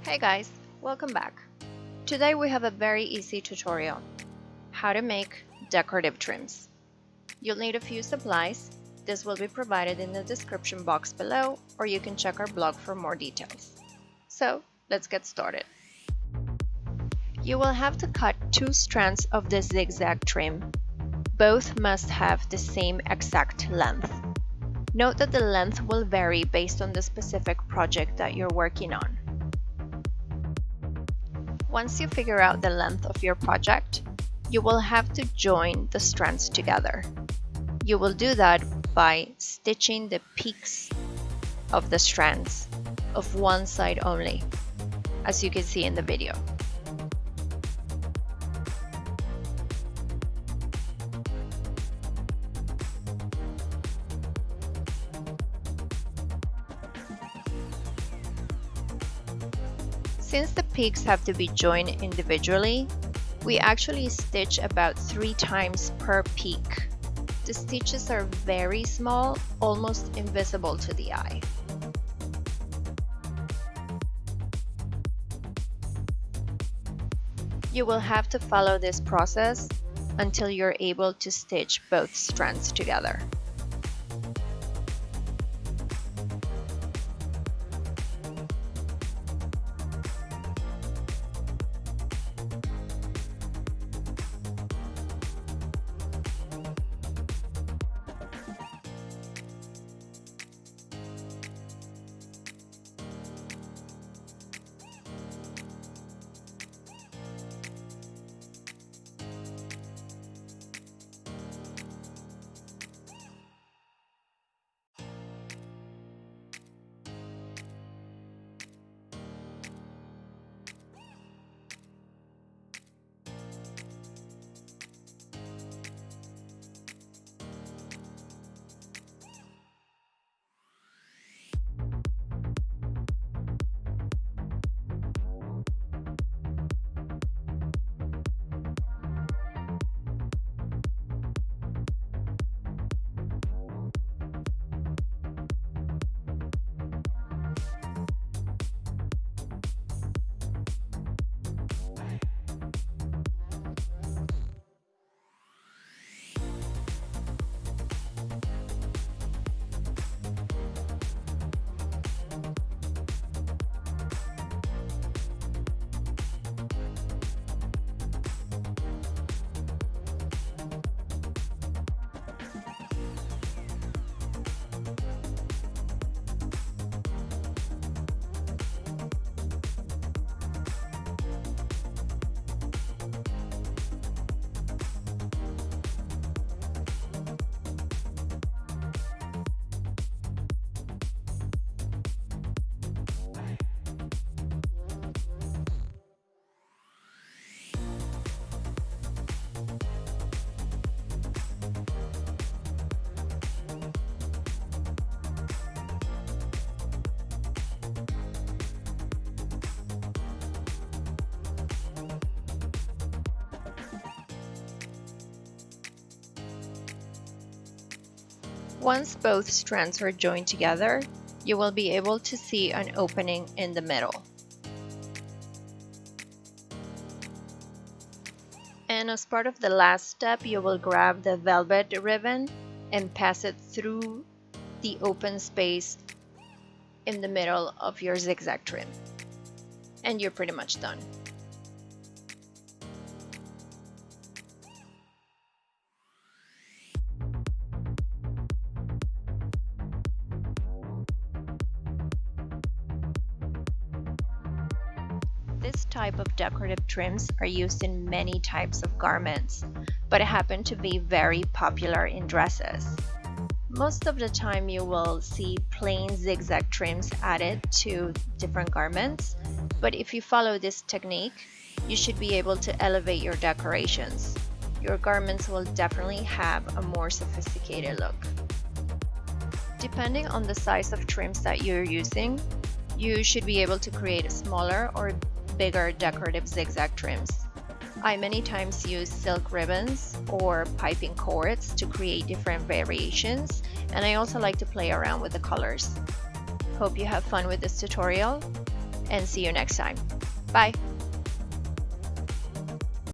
Hey guys, welcome back. Today we have a very easy tutorial, how to make decorative trims. You'll need a few supplies. This will be provided in the description box below, or you can check our blog for more details. So let's get started. You will have to cut 2 strands of the zigzag trim. Both must have the same exact length. Note that the length will vary based on the specific project that you're working on. Once you figure out the length of your project, you will have to join the strands together. You will do that by stitching the peaks of the strands of one side only, as you can see in the video. Since the peaks have to be joined individually, we actually stitch about 3 times per peak. The stitches are very small, almost invisible to the eye. You will have to follow this process until you're able to stitch both strands together. Once both strands are joined together, you will be able to see an opening in the middle. And as part of the last step, you will grab the velvet ribbon and pass it through the open space in the middle of your zigzag trim. And you're pretty much done. This type of decorative trims are used in many types of garments, but happen to be very popular in dresses. Most of the time you will see plain zigzag trims added to different garments, but if you follow this technique, you should be able to elevate your decorations. Your garments will definitely have a more sophisticated look. Depending on the size of trims that you're using, you should be able to create smaller or bigger decorative zigzag trims. I many times use silk ribbons or piping cords to create different variations, and I also like to play around with the colors. Hope you have fun with this tutorial. and see you next time. Bye!